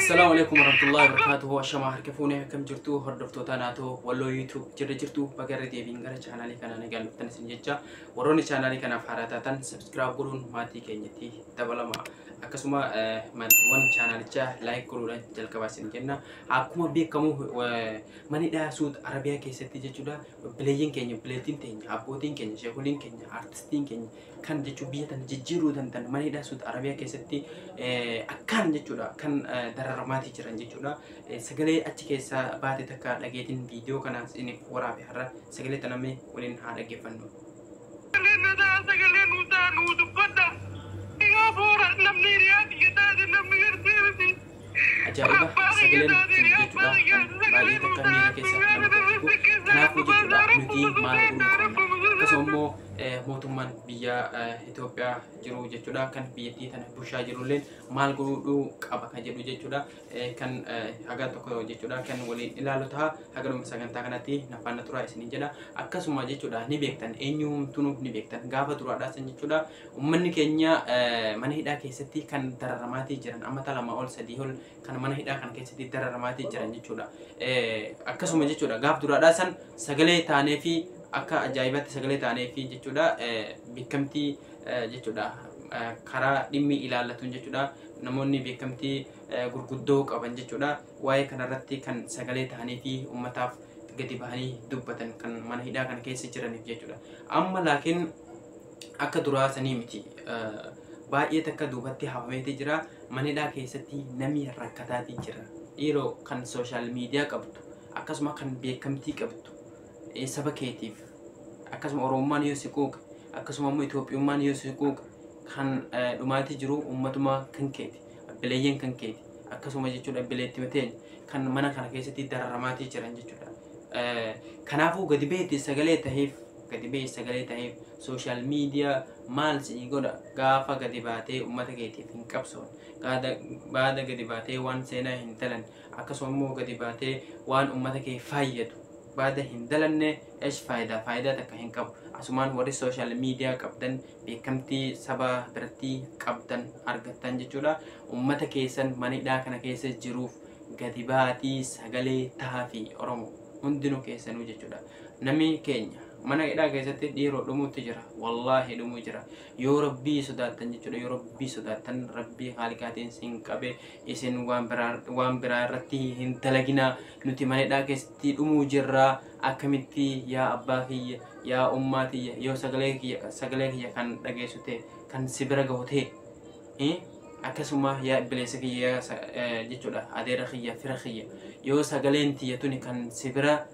السلام عليكم ورحمة الله وبركاته. وشما هركفوني كم جرتو هردفتو تاناتو والله يوتيوب جرتو بقرة ديبين غير channel كنا نقال تنسين جتة وروني channel كنا فاراتان سبسكرايب قولون ماتي كينيتي تبلا ما أكسما من وان channel جا لايك قولون جل كباسين كنا أكما بيكمو وماني ده سود عربية كيستي جتودا بلاين كيني بلاتين تيني أبوتين كيني شغلين كيني artistin كيني kan jechu biya tan jijjiru tan mani da sud arabia keessatti akkan jechuudha kan dararamaati jiran jechuudha sagalee achi keessa baate takka dhageetin video kana isin waraabe har'a sagalee taname waliin haa dhageeffannu ajaa'iba sagaleen jechuudha baay'ee takka miira keessa kanaafuu jechuudha nuti maal godhuu akkasumas mootummaan biyya Itoophiyaa jiru jechuudha kan biyyattii tana bushaa jirulleen maal godhuu qaba kan jedhu jechuudha kan haga tokko jechuudha kan waliin ilaalu ta'a haga dhuma sagantaa kanatti nafaan turaa isin jedha akkasuma jechuudha ni beektan eenyumtuu ni beektan gaafa turaadhaa san jechuudha ummanni keenya mana hidhaa keessatti kan dararamaati jiran amma lama ol sadii ol kan mana hidhaa kan keessatti dararamaati jiran jechuudha akkasuma jechuudha gaafa turaadhaa san sagalee taanee fi akka ajaa'ibatti sagalee taanee fi jechuudha beekamtii jechuudha karaa dhimmi ilaallatuun jechuudha namoonni beekamtii gurguddoo qaban jechuudha waa'ee kanarratti kan sagalee taanee fi ummataaf gadi bahanii dubbatan kan mana hidhaa kan keessa jiraniif jechuudha amma laakiin akka duraa sanii miti baay'ee takka duubatti hafameeti jira mana hidhaa keessatti namni rakkataatii jira dhiiroo kan sooshaal miidiyaa qabdu akkasuma kan beekamtii qabdu saba keetiif akkasuma oromummaan yoo siquuq akkasuma immoo Itoophiyummaan yoo siquuq kan dhumaati jiru ummatuma kan keeti bileeyyen kan keeti akkasuma jechuudha bileetti mateen kan mana kana keessatti dararamaati jiran jechuudha kanaafuu gadi beeti sagalee taheef social media maal si godha gaafa gadi baatee ummata keetiif hin qabsoon baada gadi baatee waan seenaa hin talan akkasuma immoo gadi baatee waan ummata kee fayyadu بعد هندلنا إيش فايدة تكهين كاب عثمان وري سوشيال ميديا كابتن بكمتي سبا برتي كابتن أرجعتن جتولا أمتا كيسن ماني دا كنا كيس جروف غديباتي سغالي تهافي أرمو هندنو كيسن وجتولا نمي كينيا mana ida keessatti dhiiroo dhumuu jira wallahi dhumuu jira yoo rabbii sodaatan jechuudha yoo rabbii sodaatan rabbii haalikaatiin sin qabe isin waan biraa irratti hin dalagina nuti mana ida keessatti dhumuu jirra akkamitti yaa abbaa kiyya yaa ummaa kiyya yoo sagalee kiyya kan dhageessute kan sibira gahute akkasuma yaa ibleessa kiyya jechuudha adeera kiyya fira kiyya yoo sagaleen tiyya tuni kan sibira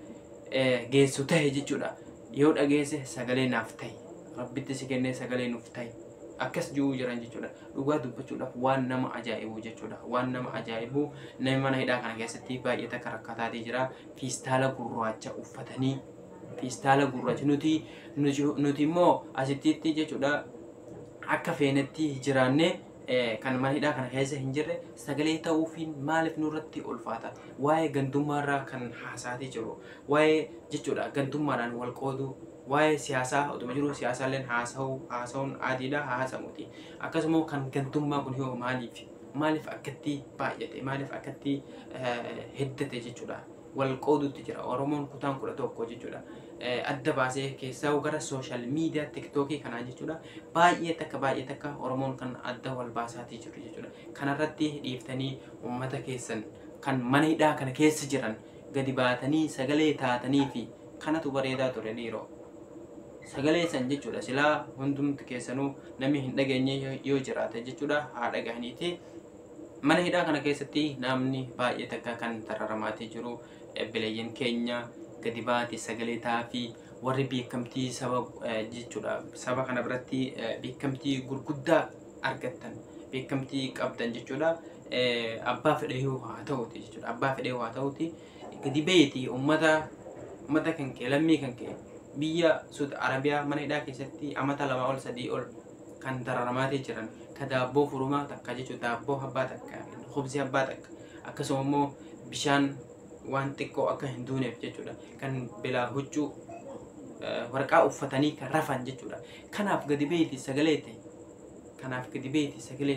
geessu ta'e jechuudha yoo dhageesse sagalee naaf ta'e rabbitti si kennee sagalee nuuf ta'e akkas jiru jiran jechuudha dhugaa dubbachuudhaaf waan nama ajaa'ibu jechuudha waan nama ajaa'ibu namni mana hidhaa kana keessatti baay'ee takka rakkataatee jira fiistaala gurraacha uffatanii fiistaala gurraacha nuti immoo asitti jechuudha akka feenetti jiraanne kan mana hidhaa kana keessa hin jirre sagalee ta'uufiin maaliif nurratti ulfaata waa'ee gandummaarraa kan haasaatii jiru waa'ee jechuudha gandummaadhaan wal qoodu waa'ee siyaasaa utuma jiru siyaasaaleen haasa'uun adiidha haasamuuti akkasuma kan gandummaa kun yoo maaliif akkatti baay'ate maaliif akkatti heddate jechuudha wal qoodutti jira oromoon kutaan 11 jechuudha adda baasee keessaa gara social media tiktokii kana jechuudha baay'ee takka oromoon kan adda wal baasaatii jiru jechuudha kanarratti dhiiftanii ummata keessan kan mana hidhaa kana keessa jiran gadi baatanii sagalee taatanii fi kanatu bareedaa ture dhiiroo sagalee san jechuudha silaa hundumti keessanuu namni hin dhageenye yoo jiraate jechuudha haa dhagahaniiti mana hidhaa kana keessatti namni baay'ee takka kan dararamaatee jiru bileeyyen keenya gadi baate sagalee taafi warri beekamtii saba jechuudha saba kana biratti beekamtii gurguddaa argatan beekamtii qabdan jechuudha abbaa fedhee haa ta'uti jechuudha abbaa fedhee haa ta'uti gadi beeti ummata kan kee lammii kan kee biyya Saudi Arabiyaa mana hidhaa keessatti amata 2 ol 3 ol kan dararamaatee jiran ka daabboo furumaa takka jechuudha daabboo habbaa takka khubzi habbaa takka akkasuma immoo bishaan waan xiqqoo akka hin duuneef jechuudha kan bilaa huccuu warqaa uffatanii kan rafan jechuudha kanaaf gadi beeti sagalee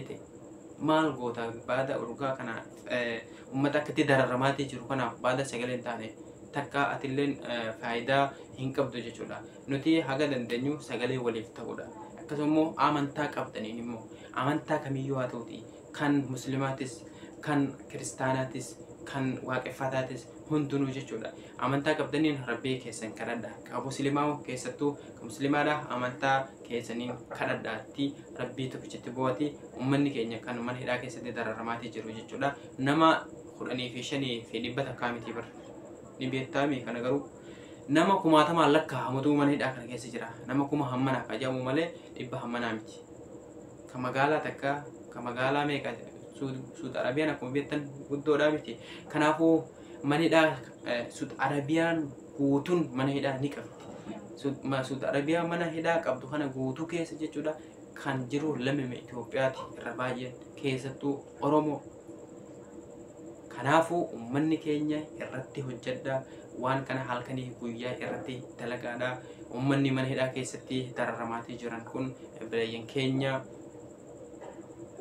ta'e maal goota baada urgaa kana ummata akkatti dararamaati jiru kanaaf baada sagaleen taane takka atilleen faayidaa hin qabdu jechuudha. Nuti haga dandeenyu sagalee waliif ta'uudha. Akkasumas amantaa qabdaniin immoo amantaa kamiyyuu haa ta'uti kan muslimaatis kan kiristaanaatis kan waaqeffataatis hundinuu jechuudha. Amantaa qabdaniin rabbii keessan kadhadha. Ka muslimaa keessattuu ka muslimaadha amantaa keessaniin kadhadhaatti rabbii tokkichitti bu'aati. Ummanni keenya kan mana hidhaa keessatti dararamaati jiru jechuudha. Nama 15,500 kaamiti bar ni beektami kana garuu nama kumaatamaan lakkaa'amutu mana hidhaa kana keessa jira. Nama kuma hammanaaf ajaa'amu malee dhibba hammanaa miti. Ka magaalaa takka ka magaalaa meeqa Saudi Arabiyaan akkuma beektan guddoodhaa miti. Kanaafuu mana hidhaa Saudi Arabiyaan guutuun mana hidhaa ni qabdi. Saudi Arabiyaan mana hidhaa qabdu kana guutuu keessa jechuudha kan jiru lammii Itoophiyaati irra baay'een keessattuu Oromoo. Kanaafuu uummanni keenya irratti hojjedha. Waan kana halkanii guyyaa irratti dalagaadha. Uummanni mana hidhaa keessatti dararamaati jiran kun bilayyan keenya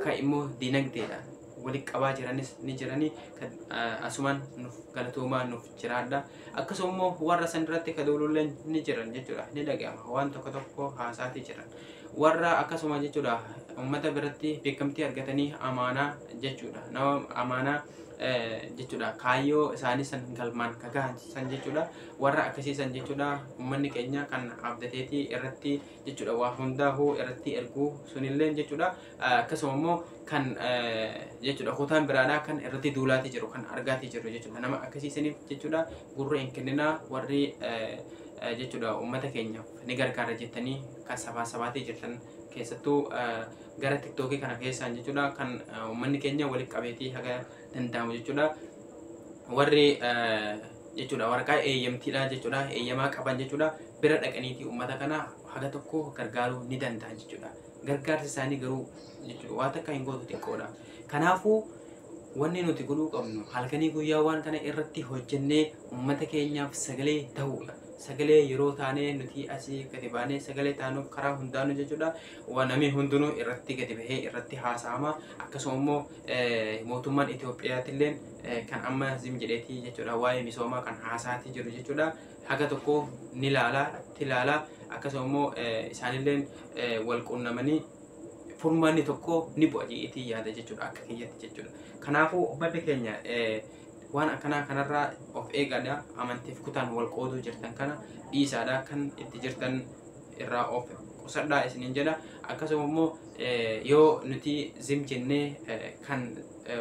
ka immoo dinagdeedhaan walitti qabaa jiranis ni jiranii asumaan nuuf galatoomaa nuuf jiraadha. Akkasumas warra san irratti ka duululleen ni jiran jechuudha. Ni dhaga'ama waan tokko tokko haasaati jiran. Warra akkasuma jechuudha uummata biratti beekamtii argatanii amaanaa jechuudha. Nama amaanaa jechuudha kaayyoo isaanii san galmaan kagahan san jechuudha. Warra akkasiisan jechuudha uummanni keenya kan abdateetii irratti jechuudha waa hundaa'uu irratti erguu sunillee jechuudha. Akkasuma immoo kan jechuudha kutaan biraadhaa kan irratti duulaati jiru kan argaati jiru jechuudha. Nama akkasiisaniif jechuudha gurra hin kenninaa warri jechuudha uummata keenyaaf ni gargaara jettanii kan sabaatii jirtan keessattuu gara TikTokii kana keessaan jechuudha kan uummanni keenya walitti qabeetii haga danda'amu jechuudha. Warri jechuudha waraqaa eeyyamtiidha jechuudha eeyyamaa qaban jechuudha bira dhaqaniitii uummata kana haga tokko gargaaruu ni danda'an jechuudha. Gargaarsi isaanii garuu jechuudha waan takka hin gootu xiqqoodha. Kanaafuu wanni nuti godhuu qabnu halkanii guyyaa waan kana irratti hojjennee uummata keenyaaf sagalee ta'uudha. Sagalee yeroo taanee nuti asii gadi baanee sagalee taanuuf karaa hundaanuu jechuudha. Waan namni hundinuu irratti gadi bahee irratti haasa'ama. Akkasuma immoo mootummaan Itoophiyaatillee kan amma zim jedheetii jechuudha waa'ee misoomaa kan haasa'aati jiru jechuudha. Haga tokko ni ilaalaa akkasuma immoo isaanillee wal quunnamanii furmaanni tokko ni bu'a jedheetii yaada jechuudha akka kiyyatti jechuudha. Kanaafuu uummanni keenya waan akkanaa kanarraa of eegadha. Amantiif kutaan wal qooduu jirtan kana dhiisaadha kan itti jirtan irraa of qusadhaa isiniin jedha. Akkasuma immoo yoo nuti zim jennee kan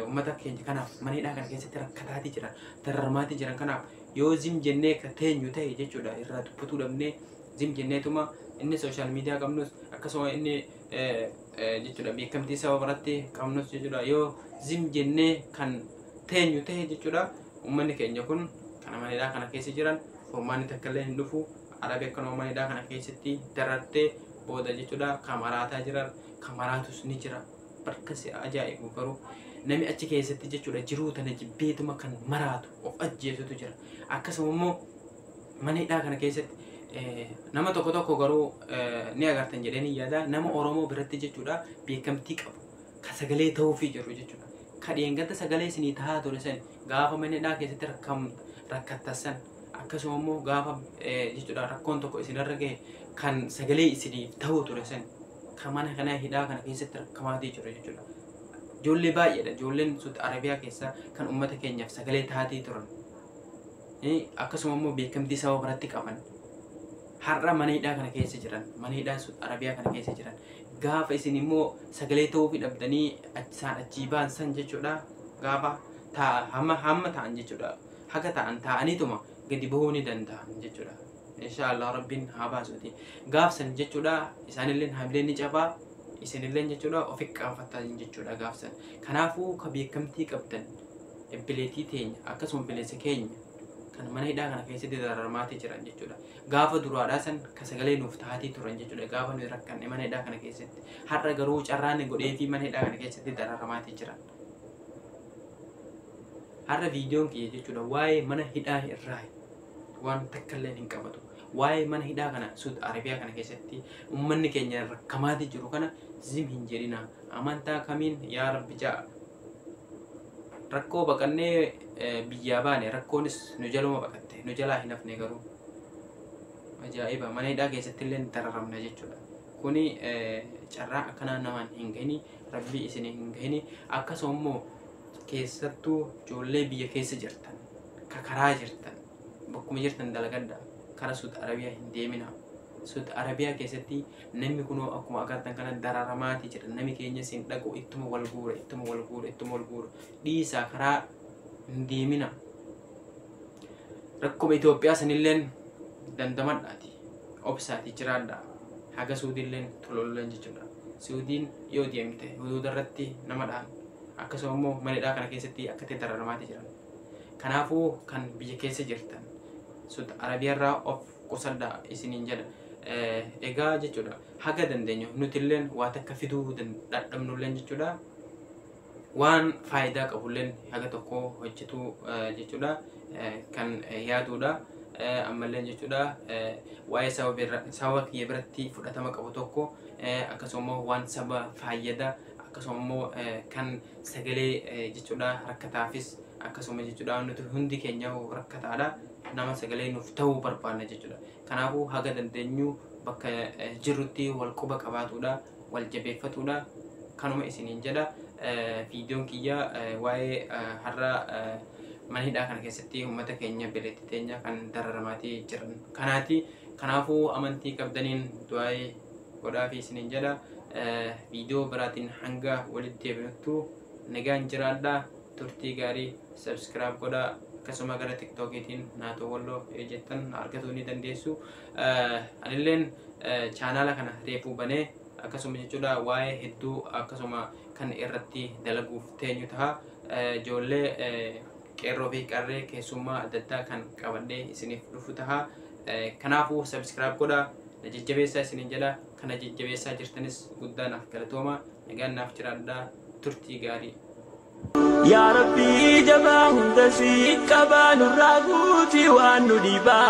uummata keenya kanaaf mana hidhaa kana keessatti rakkataatii jiran dararamaati jiran kanaaf yoo zim jennee ka teenyu ta'e jechuudha irraa dubbatuu dhabnee zim jenneetuma inni sooshaal miidiyaa qabnus akkasuma inni jechuudha beekamtii saba biratti qabnus jechuudha yoo zim jennee kan teenyu ta'e jechuudha uummanni keenya kun kana mana hidhaa kana keessa jiran furmaanni takka illee hin dhufu. Arabii akkanuma mana hidhaa kana keessatti darartee booda jechuudha kamaraataa jiran kamaraatus ni jira barkasi ajaa'ibu garuu namni achi keessatti jechuudha jiruu tana jibbeetuma kan maraatu of ajjeesutu jira. Akkasuma immoo mana hidhaa kana keessatti nama tokko garuu ni agartan jedhanii yaada nama Oromoo biratti jechuudha beekamtii qabu ka sagalee ta'uufii jiru jechuudha. Kadheengata sagalee isinii tahaa ture san gaafa mana hidhaa keessatti rakkattasan akkasuma immoo gaafa jechuudha rakkoon tokko isinirra gahe kan sagalee isiniif ta'uu ture san kan mana kana hidhaa kana keessatti rakkamaatii jiru jechuudha. Ijoollee baay'eedha ijoolleen Saudi Arabiyaa keessaa kan uummata keenyaaf sagalee taatii turan akkasuma immoo beekamtii saba biratti qaban har'a mana hidhaa kana keessa jiran mana hidhaa Saudi Arabiyaa kana keessa jiran gaafa isin immoo sagalee ta'uu dhabdanii isaan achii ba'an san jechuudha gaafa hamma ta'an jechuudha haga ta'an ta'aniituma gadi bahuu ni danda'an jechuudha. Inshaallah rabbiin haa baasuuti gaafsan jechuudha isaanillee hamileen ni cabaa isinillee jechuudha of eeggafattan jechuudha gaafsan. Kanaafuu ka beekamtii qabdan bileetii teenya akkasuma bileessa keenya kan mana hidhaa kana keessatti dararamaati jiran jechuudha. Gaafa duraadhaa san ka sagalee nuuf taatii turan jechuudha gaafa nuyi rakkanne mana hidhaa kana keessatti har'a garuu carraan godheetii mana hidhaa kana keessatti dararamaati jiran. Har'a viidiyoon kiyya jechuudha waa'ee mana hidhaa irraa waan takka illee hin qabatu waa'ee mana hidhaa kana Saudi Arabiyaa kana keessatti ummanni keenya rakkamaati jiru kana zim hin jedhina. Amantaa kamiin yaa Rabbi ja'a rakkoo baqannee biyyaa baane rakkoonis nu jaluma baqatte nu jalaa hin hafne garuu ajaa'iba mana hidhaa keessatti illee dararamna jechuudha. Kuni carraa akkanaa namaan hin gahini Rabbi isin hin gahini akkasuma keessattuu ijoollee biyya keessa jirtan karaa jirtan bakkuma jirtan dalagadda karaa Saudi Arabiyaa hin deemina. Saudi Arabiyaa keessatti namni kunoo akkuma agartan kana dararamaati jedha. Namni keenya sin dhaqu ittuma wal guura dhiisaa karaa hin deemina. Rakkuma Itoophiyaa sanilleen dandamadhaati obsaati jiraadha haga Suudiilleen tololleen jechuudha. Suudiin yoo deemte huduuda irratti nama dhaan akkasuma immoo mana hidhaa kana keessatti akka ta'e dararamaati jiran. Kanaafuu kan biyya keessa jirtan Saudi Arabiyaa irraa of qusadhaa isiniin jedha. Egaa jechuudha haga dandeenyu nutilleen waa takka fiduu dadhabnulleen jechuudha. Waan faayidaa qabulleen haga tokko hojjetu jechuudha kan yaaduudha. Ammalleen jechuudha waa'ee saba kiyya biratti fudhatama qabu tokko akkasuma waan saba fayyada akkasuma kan sagalee jechuudha rakkataafis akkasuma jechuudha nuti hundi keenya rakkataadha. Nama sagalee nuuf ta'uu barbaanna jechuudha. Kanaafuu haga dandeenyu bakka jirrutti wal quba qabaatuudha wal jabeeffatuudha kanuma isiniin jedha. Viidiyoon kiyya waa'ee har'a mana hidhaa kana keessatti uummata keenya biratti teenya kan dararamaati jiran kanaati. Kanaafuu amantii qabdaniin du'aa godhaa fi isiniin jedha. Viidiyoo biraatiin hanga walitti deebinutti nagaan jiraadhaa. Turtii gaarii subscribe godhaa. Akkasuma gara TikTokiitiin naatoo walloo jettan argatuu ni dandeessu. Anilleen chaanaala kana reefuu banee akkasuma jechuudha waa'ee hedduu akkasuma kan irratti dalaguuf teenyu ta'a. Ijoollee qeerroo fi qarree keessummaa adda addaa kan qabadhee isiniif dhufu ta'a. Kanaafuu subscribe godhaa. Na jajjabeessaa isiniin jedha. Kana jajjabeessaa jirtanis guddaa naaf galatooma. Nagaan naaf jiraadhaa. Turtii gaarii. يا ربي جبا هندسي كبان الراغوتي وانو ديبا